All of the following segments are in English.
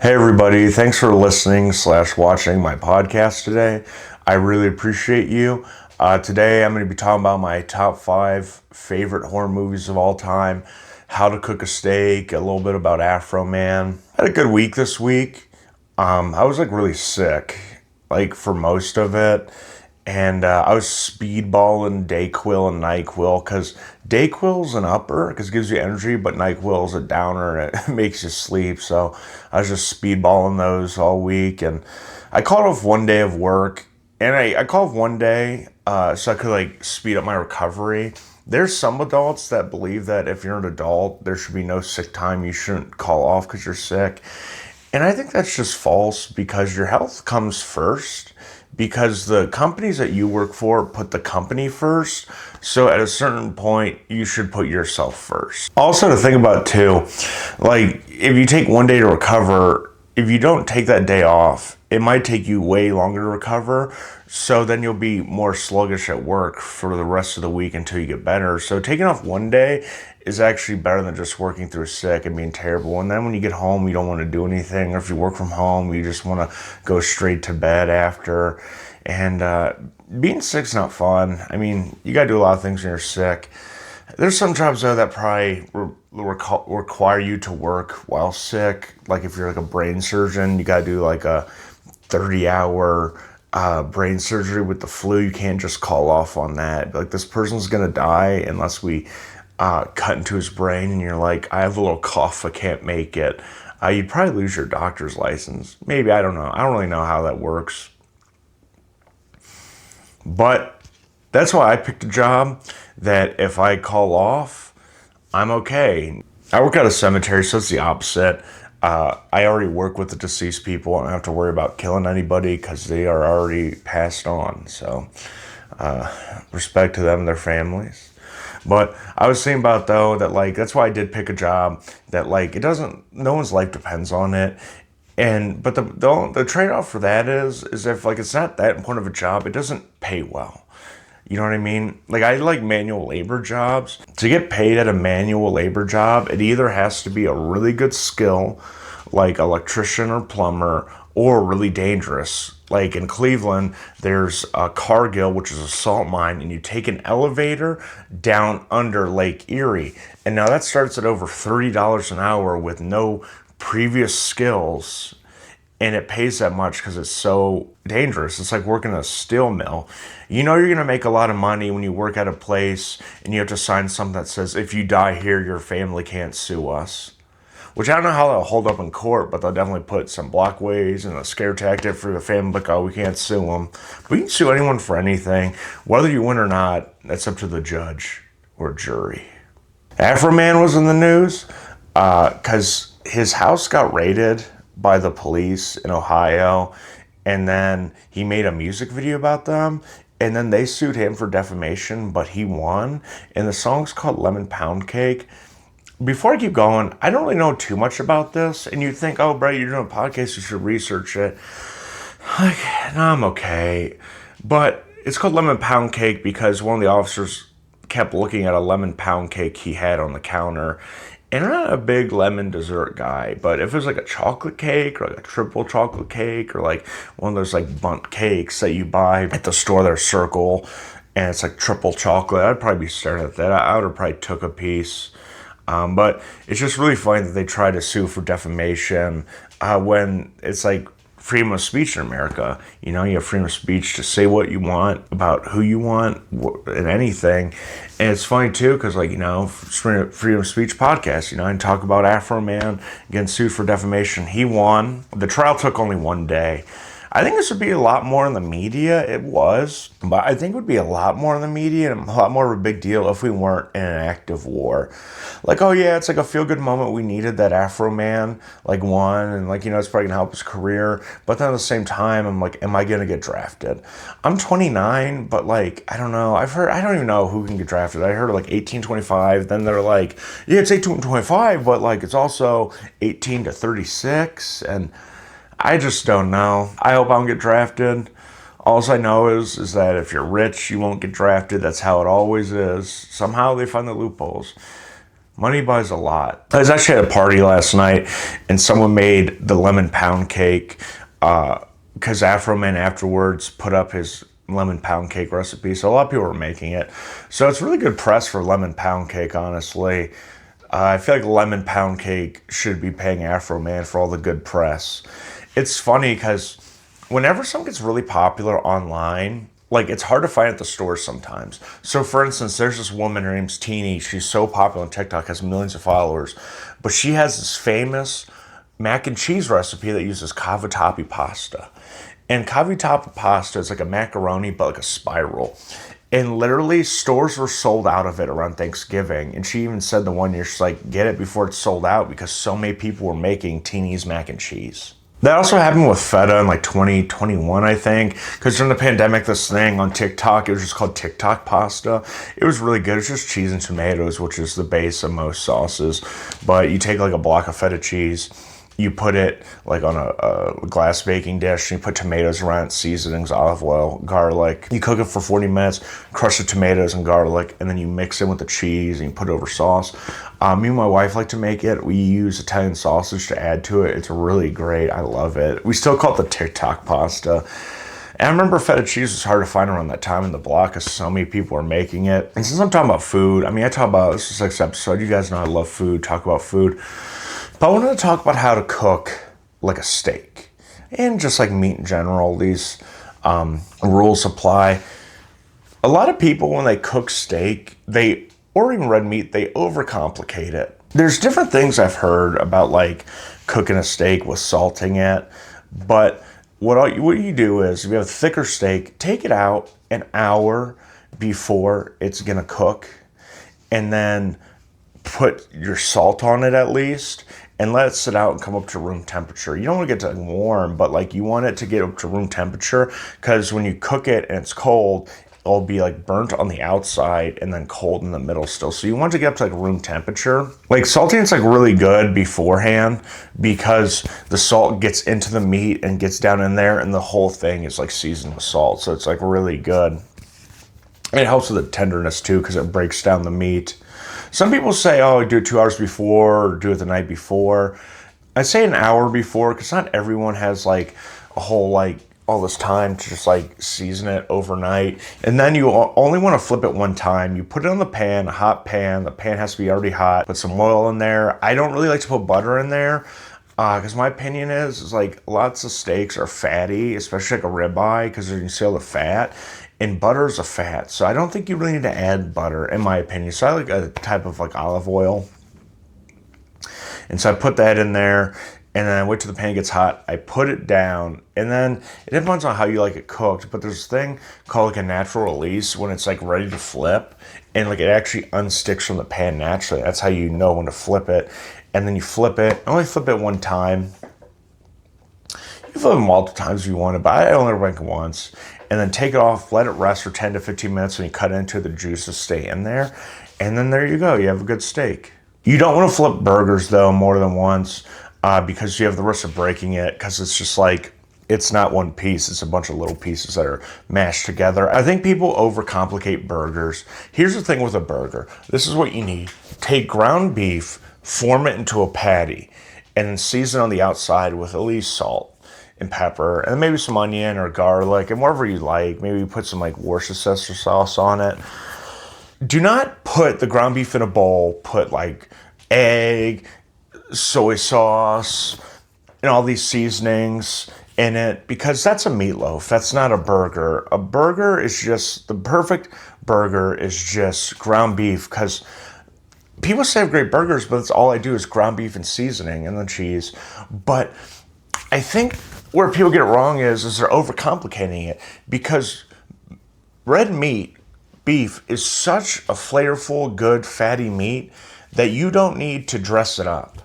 Hey everybody, thanks for listening / watching my podcast today. I really appreciate you. Today I'm going to be talking about my top 5 favorite horror movies of all time, how to cook a steak, a little bit about Afroman. I had a good week this week. I was really sick, for most of it. And I was speedballing Dayquil and NyQuil because Dayquil's an upper because it gives you energy, but NyQuil's a downer and it makes you sleep. So I was just speedballing those all week, and I called off one day of work, and I called off one day so I could speed up my recovery. There's some adults that believe that if you're an adult, there should be no sick time. You shouldn't call off because you're sick. And I think that's just false because your health comes first, because the companies that you work for put the company first. So at a certain point, you should put yourself first. Also to think about too, if you take one day to recover, if you don't take that day off, it might take you way longer to recover. So then you'll be more sluggish at work for the rest of the week until you get better. So taking off one day is actually better than just working through sick and being terrible. And then when you get home, you don't want to do anything. Or if you work from home, you just want to go straight to bed after. And being sick's not fun. I mean, you got to do a lot of things when you're sick. There's some jobs, though, that probably require you to work while sick. Like if you're a brain surgeon, you got to do a 30-hour brain surgery with the flu. You can't just call off on that. This person's going to die unless we cut into his brain, and you're like, I have a little cough, I can't make it. You'd probably lose your doctor's license. Maybe, I don't know. I don't really know how that works. But that's why I picked a job that if I call off, I'm okay. I work at a cemetery, so it's the opposite. I already work with the deceased people. I don't have to worry about killing anybody because they are already passed on. So respect to them and their families. But I was saying about, though, that that's why I did pick a job that it doesn't, no one's life depends on it. But the trade-off for that is if it's not that important of a job, it doesn't pay well. You know what I mean? I like manual labor jobs. To get paid at a manual labor job, it either has to be a really good skill, like electrician or plumber, or really dangerous. Like in Cleveland, there's a Cargill, which is a salt mine, and you take an elevator down under Lake Erie. And now that starts at over $30 an hour with no previous skills. And it pays that much because it's so dangerous. It's like working a steel mill. You know you're going to make a lot of money when you work at a place and you have to sign something that says, if you die here, your family can't sue us. Which I don't know how that'll hold up in court, but they'll definitely put some blockways and a scare tactic for the family, we can't sue them. But you can sue anyone for anything. Whether you win or not, that's up to the judge or jury. Afroman was in the news because his house got raided by the police in Ohio, and then he made a music video about them, and then they sued him for defamation, but he won, and the song's called Lemon Pound Cake. Before I keep going, I don't really know too much about this, and you'd think, oh, Brett, you're doing a podcast, you should research it. No, I'm okay. But it's called Lemon Pound Cake because one of the officers kept looking at a lemon pound cake he had on the counter. And I'm not a big lemon dessert guy, but if it was a chocolate cake or a triple chocolate cake or one of those bundt cakes that you buy at the store, their Circle, and it's triple chocolate, I'd probably be staring at that. I would have probably took a piece. But it's just really funny that they try to sue for defamation when it's freedom of speech in America. You have freedom of speech to say what you want about who you want and anything. And it's funny too because freedom of speech podcast, I talk about Afroman getting sued for defamation. He won. The trial took only one day. I think this would be a lot more in the media. It was, but I think it would be a lot more in the media and a lot more of a big deal if we weren't in an active war. Oh yeah, it's a feel-good moment. We needed that Afroman won, and it's probably gonna help his career. But then at the same time, I'm am I gonna get drafted? I'm 29, but I don't know. I don't even know who can get drafted. I heard 18-25. Then they're yeah, it's 18-25, but it's also 18 to 36, and I just don't know. I hope I don't get drafted. All I know is that if you're rich, you won't get drafted. That's how it always is. Somehow they find the loopholes. Money buys a lot. I was actually at a party last night, and someone made the lemon pound cake, because Afroman afterwards put up his lemon pound cake recipe. So a lot of people were making it. So it's really good press for lemon pound cake, honestly. I feel like lemon pound cake should be paying Afroman for all the good press. It's funny because whenever something gets really popular online, like it's hard to find at the stores sometimes. So for instance, there's this woman, her name's Teeny. She's so popular on TikTok, has millions of followers, but she has this famous mac and cheese recipe that uses cavatappi pasta. And cavatappi pasta is like a macaroni, but like a spiral. And literally, stores were sold out of it around Thanksgiving. And she even said the one year, she's like, get it before it's sold out because so many people were making Teeny's mac and cheese. That also happened with feta in like 2021, I think. Because during the pandemic, this thing on TikTok, it was just called TikTok pasta. It was really good. It's just cheese and tomatoes, which is the base of most sauces. But you take like a block of feta cheese, you put it like on a glass baking dish, and you put tomatoes around it, seasonings, olive oil, garlic. You cook it for 40 minutes, crush the tomatoes and garlic, and then you mix it with the cheese and you put it over sauce. Me and my wife like to make it. We use Italian sausage to add to it. It's really great. I love it. We still call it the TikTok pasta. And I remember feta cheese was hard to find around that time in the block because so many people were making it. And since I'm talking about food, I mean, I talk about, this is the 6th episode. You guys know I love food, talk about food. But I wanted to talk about how to cook like a steak and just like meat in general. These rules apply. A lot of people, when they cook steak, or even red meat, they overcomplicate it. There's different things I've heard about like cooking a steak with salting it. But what you do is, if you have a thicker steak, take it out an hour before it's going to cook, and then put your salt on it at least, and let it sit out and come up to room temperature. You don't want to get to warm, but like you want it to get up to room temperature, because when you cook it and it's cold, it'll be like burnt on the outside and then cold in the middle still. So you want to get up to like room temperature. Like salting is like really good beforehand because the salt gets into the meat and gets down in there, and the whole thing is like seasoned with salt. So it's like really good. And it helps with the tenderness too because it breaks down the meat. Some people say, oh, do it 2 hours before or do it the night before. I say an hour before because not everyone has like a whole like all this time to just like season it overnight. And then you only want to flip it one time. You put it on the pan, a hot pan. The pan has to be already hot. Put some oil in there. I don't really like to put butter in there because my opinion is like lots of steaks are fatty, especially like a ribeye, because you can see all the fat. And butter is a fat, so I don't think you really need to add butter, in my opinion. So I like a type of like olive oil. And so I put that in there, and then I wait till the pan gets hot. I put it down, and then it depends on how you like it cooked, but there's a thing called like a natural release when it's like ready to flip, and like it actually unsticks from the pan naturally. That's how you know when to flip it. And then you flip it. I only flip it one time. You flip it multiple times if you want it, but I only rank it once. And then take it off, let it rest for 10 to 15 minutes. When you cut into the juices stay in there. And then there you go. You have a good steak. You don't want to flip burgers, though, more than once because you have the risk of breaking it because it's just like, it's not one piece. It's a bunch of little pieces that are mashed together. I think people overcomplicate burgers. Here's the thing with a burger. This is what you need. Take ground beef, form it into a patty, and then season on the outside with at least salt and pepper, and maybe some onion or garlic, and whatever you like. Maybe you put some like Worcestershire sauce on it. Do not put the ground beef in a bowl. Put like egg, soy sauce, and all these seasonings in it, because that's a meatloaf. That's not a burger. A burger is just, the perfect burger is just ground beef, because people say I have great burgers, but that's all I do is ground beef and seasoning and the cheese. But I think where people get it wrong is they're overcomplicating it, because red meat, beef, is such a flavorful, good, fatty meat that you don't need to dress it up.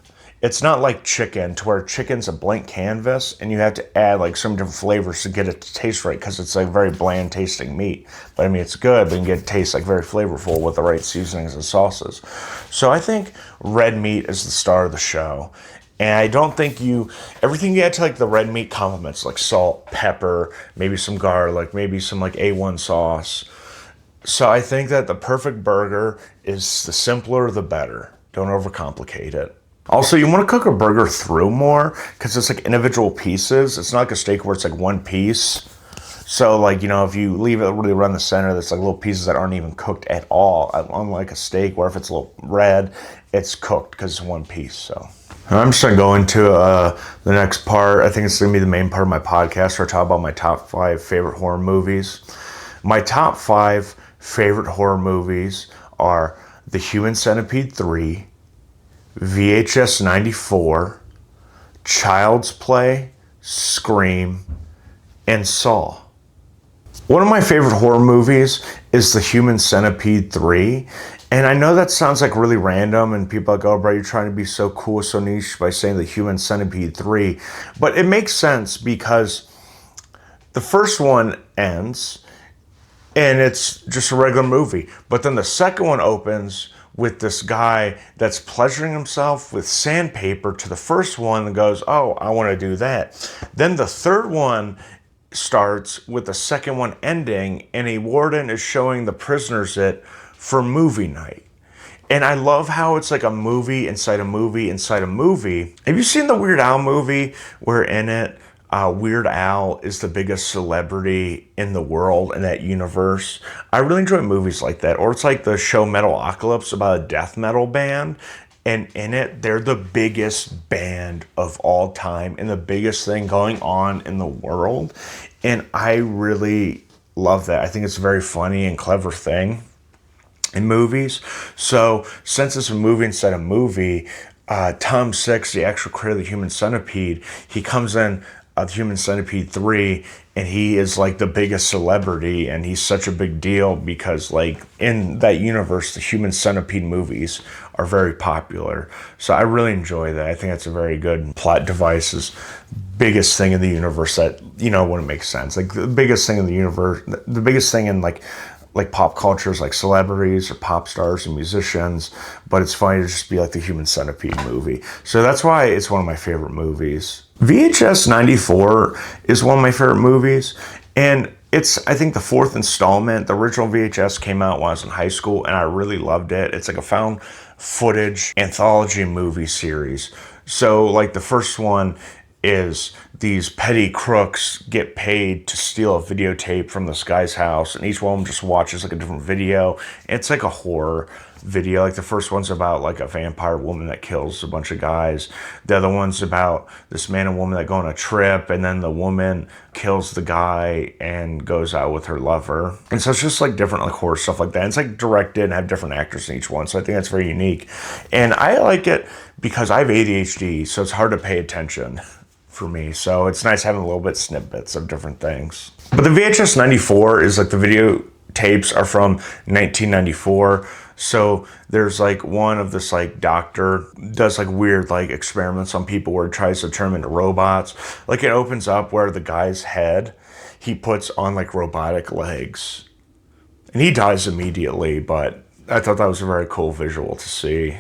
It's not like chicken, to where chicken's a blank canvas and you have to add like some different flavors to get it to taste right, because it's like very bland tasting meat. But I mean, it's good, but you can get it to taste like very flavorful with the right seasonings and sauces. So I think red meat is the star of the show. And I don't think everything you add to like the red meat complements, like salt, pepper, maybe some garlic, maybe some like A1 sauce. So I think that the perfect burger is the simpler, the better. Don't overcomplicate it. Also, you want to cook a burger through more because it's like individual pieces. It's not like a steak where it's like one piece. So like, you know, if you leave it really around the center, there's like little pieces that aren't even cooked at all. Unlike a steak where if it's a little red, it's cooked because it's one piece. So I'm just going to go into the next part. I think it's going to be the main part of my podcast where I talk about my top 5 favorite horror movies. My top 5 favorite horror movies are The Human Centipede 3, VHS 94, Child's Play, Scream, and Saw. One of my favorite horror movies is The Human Centipede 3. And I know that sounds like really random and people are like, oh, bro, you're trying to be so cool, so niche by saying The Human Centipede 3. But it makes sense because the first one ends and it's just a regular movie. But then the second one opens with this guy that's pleasuring himself with sandpaper to the first one and goes, oh, I want to do that. Then the third one starts with the second one ending and a warden is showing the prisoners it for movie night. And I love how it's like a movie inside a movie inside a movie. Have you seen the Weird Al movie where in it, Weird Al is the biggest celebrity in the world in that universe? I really enjoy movies like that. Or it's like the show Metalocalypse about a death metal band. And in it, they're the biggest band of all time and the biggest thing going on in the world. And I really love that. I think it's a very funny and clever thing in movies. So since it's a movie instead of movie, Tom Six, the actual creator of the Human Centipede, he comes in The Human Centipede 3, and he is like the biggest celebrity, and he's such a big deal because like in that universe, the Human Centipede movies are very popular. So I really enjoy that. I think that's a very good plot device. Is biggest thing in the universe that, you know, wouldn't make sense. Like the biggest thing in the universe, the biggest thing in like pop culture is like celebrities or pop stars and musicians, but it's funny to just be like the Human Centipede movie. So that's why it's one of my favorite movies. VHS 94 is one of my favorite movies, and it's, I think, the 4th installment. The original VHS came out when I was in high school, and I really loved it. It's like a found footage anthology movie series. So like the first one is these petty crooks get paid to steal a videotape from this guy's house, and each one of them just watches like a different video. It's like a horror video. Like the first one's about like a vampire woman that kills a bunch of guys. The other one's about this man and woman that go on a trip, and then the woman kills the guy and goes out with her lover. And so it's just like different like horror stuff like that. And it's like directed and have different actors in each one. So I think that's very unique. And I like it because I have ADHD, so it's hard to pay attention for me. So it's nice having a little bit snippets of different things. But the VHS 94 is like the video tapes are from 1994. So there's like one of this like doctor does like weird like experiments on people where he tries to turn them into robots. Like it opens up where the guy's head, he puts on like robotic legs and he dies immediately. But I thought that was a very cool visual to see.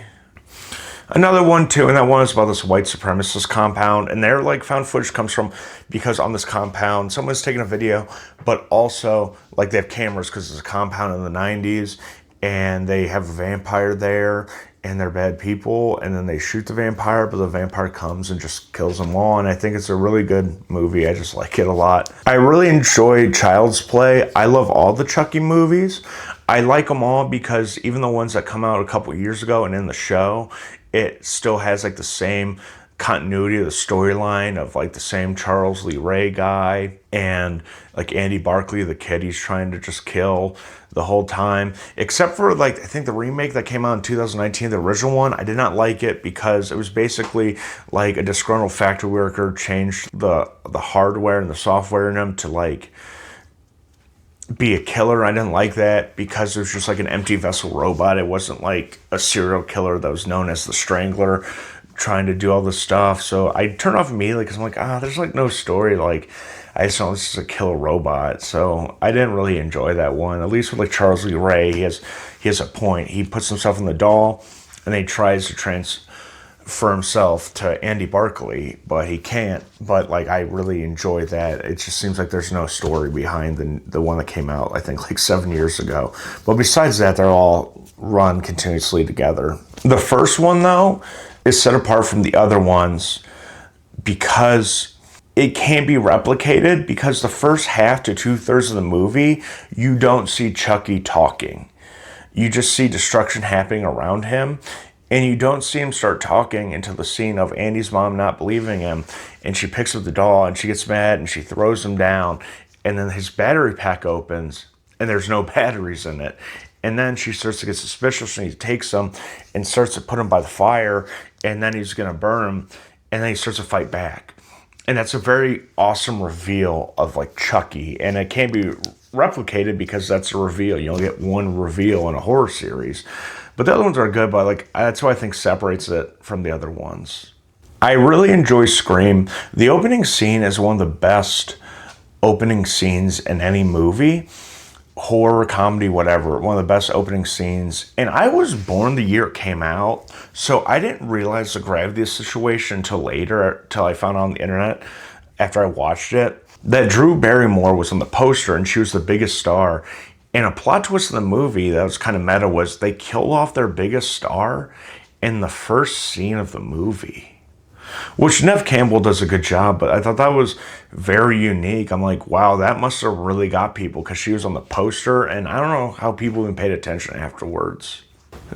Another one too, and that one is about this white supremacist compound, and their like found footage comes from because on this compound someone's taking a video, but also like they have cameras because it's a compound in the 90s, and they have a vampire there, and they're bad people, and then they shoot the vampire, but the vampire comes and just kills them all. And I think it's a really good movie. I just like it a lot. I really enjoy Child's Play. I love all the Chucky movies. I like them all because even the ones that come out a couple years ago and in the show, it still has like the same continuity of the storyline of like the same Charles Lee Ray guy and like Andy Barkley, the kid he's trying to just kill the whole time. Except for like, I think the remake that came out in 2019, the original one, I did not like it because it was basically like a disgruntled factory worker changed the hardware and the software in them to like be a killer. I didn't like that because it was just like an empty vessel robot. It wasn't like a serial killer that was known as the Strangler trying to do all this stuff. So I turned off immediately because I'm like, there's like no story. Like I just know this is a killer robot. So I didn't really enjoy that one. At least with like Charles Lee Ray, he has a point. He puts himself in the doll and then he tries to transfer himself to Andy Barkley, but he can't. But like I really enjoy that. It just seems like there's no story behind the one that came out I think like 7 years ago. But besides that, they're all run continuously together. The first one, though, is set apart from the other ones because it can't be replicated, because the first half to 2/3 of the movie, you don't see Chucky talking. You just see destruction happening around him, and you don't see him start talking until the scene of Andy's mom not believing him, and she picks up the doll, and she gets mad, and she throws him down, and then his battery pack opens, and there's no batteries in it. And then she starts to get suspicious, and he takes him and starts to put him by the fire, and then he's going to burn him, and then he starts to fight back. And that's a very awesome reveal of like Chucky, and it can't be replicated because that's a reveal. You only get one reveal in a horror series. But the other ones are good, but like that's what I think separates it from the other ones. I really enjoy Scream. The opening scene is one of the best opening scenes in any movie. Horror, comedy, whatever. One of the best opening scenes. And I was born the year it came out, so I didn't realize the gravity of the situation until later, till I found out on the internet after I watched it, that Drew Barrymore was on the poster and she was the biggest star. And a plot twist in the movie that was kind of meta was they killed off their biggest star in the first scene of the movie. Which Neve Campbell does a good job, but I thought that was very unique. I'm like, wow, that must have really got people because she was on the poster, and I don't know how people even paid attention afterwards.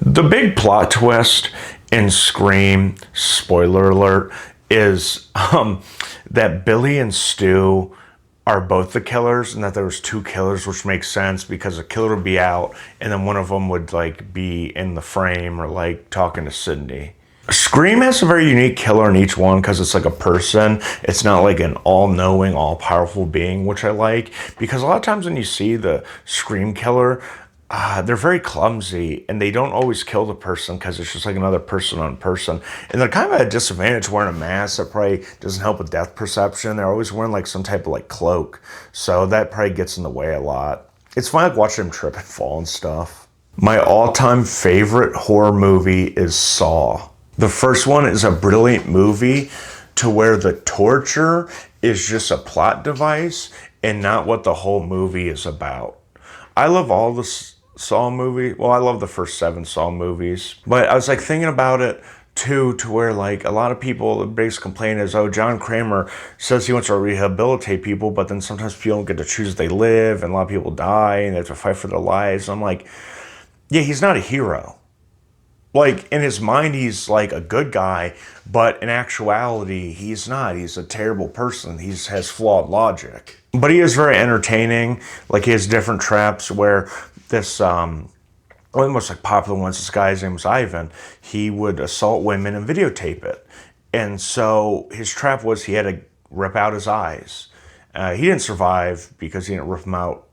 The big plot twist in Scream, spoiler alert, is that Billy and Stu are both the killers, and that there was two killers, which makes sense because a killer would be out, and then one of them would like be in the frame or like talking to Sydney. Scream has a very unique killer in each one because it's like a person. It's not like an all-knowing, all-powerful being, which I like. Because a lot of times when you see the Scream killer, they're very clumsy and they don't always kill the person because it's just like another person on person. And they're kind of at a disadvantage wearing a mask that probably doesn't help with depth perception. They're always wearing like some type of like cloak. So that probably gets in the way a lot. It's fun like watching them trip and fall and stuff. My all-time favorite horror movie is Saw. The first one is a brilliant movie to where the torture is just a plot device and not what the whole movie is about. I love all the Saw movies. Well, I love the first 7 Saw movies. But I was like thinking about it too, to where like a lot of people, the biggest complaint is, oh, John Kramer says he wants to rehabilitate people, but then sometimes people don't get to choose as they live, and a lot of people die and they have to fight for their lives. I'm like, yeah, he's not a hero. Like, in his mind, he's like a good guy, but in actuality, he's not. He's a terrible person. He has flawed logic. But he is very entertaining. Like, he has different traps where this, one of the most like popular ones, this guy's name was Ivan. He would assault women and videotape it. And so his trap was he had to rip out his eyes. He didn't survive because he didn't rip them out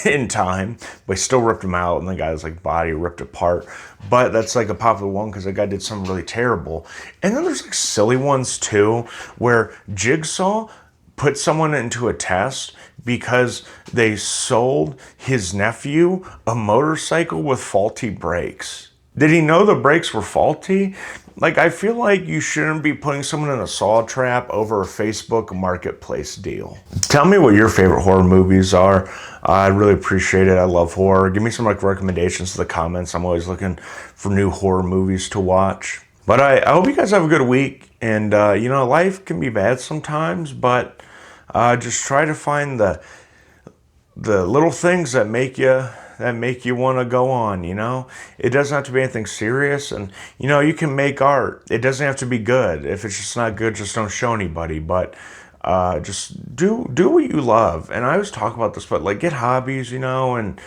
in time, but he still ripped him out, and the guy's like body ripped apart. But that's like a popular one because the guy did something really terrible. And then there's like silly ones too, where Jigsaw put someone into a test because they sold his nephew a motorcycle with faulty brakes. Did he know the brakes were faulty? Like, I feel like you shouldn't be putting someone in a saw trap over a Facebook marketplace deal. Tell me what your favorite horror movies are. I'd really appreciate it. I love horror. Give me some like recommendations in the comments. I'm always looking for new horror movies to watch. But I hope you guys have a good week. And, you know, life can be bad sometimes, but just try to find the little things that make you want to go on, you know? It doesn't have to be anything serious, and, you know, you can make art. It doesn't have to be good. If it's just not good, just don't show anybody, but just do what you love. And I always talk about this, but, like, get hobbies, you know, and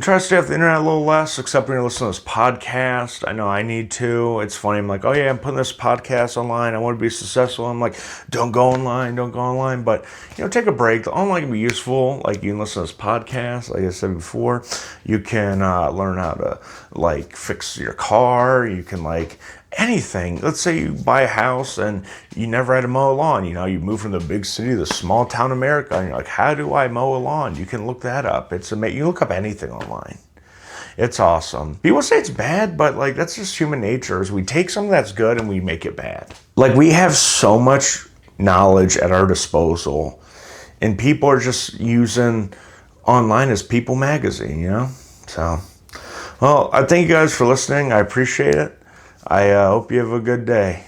try to stay off the internet a little less, except when you're listening to this podcast. I know I need to. It's funny. I'm like, oh, yeah, I'm putting this podcast online. I want to be successful. I'm like, don't go online. But, you know, take a break. The online can be useful. Like, you can listen to this podcast. Like I said before, you can learn how to, like, fix your car. You can, like, anything. Let's say you buy a house and you never had to mow a lawn. You know, you move from the big city to the small town America, and you're like, how do I mow a lawn? You can look that up. It's amazing. You look up anything online. It's awesome. People say it's bad, but like that's just human nature. Is we take something that's good and we make it bad. Like, we have so much knowledge at our disposal, and people are just using online as People magazine, you know? So, Well, I thank you guys for listening. I appreciate it. I hope you have a good day.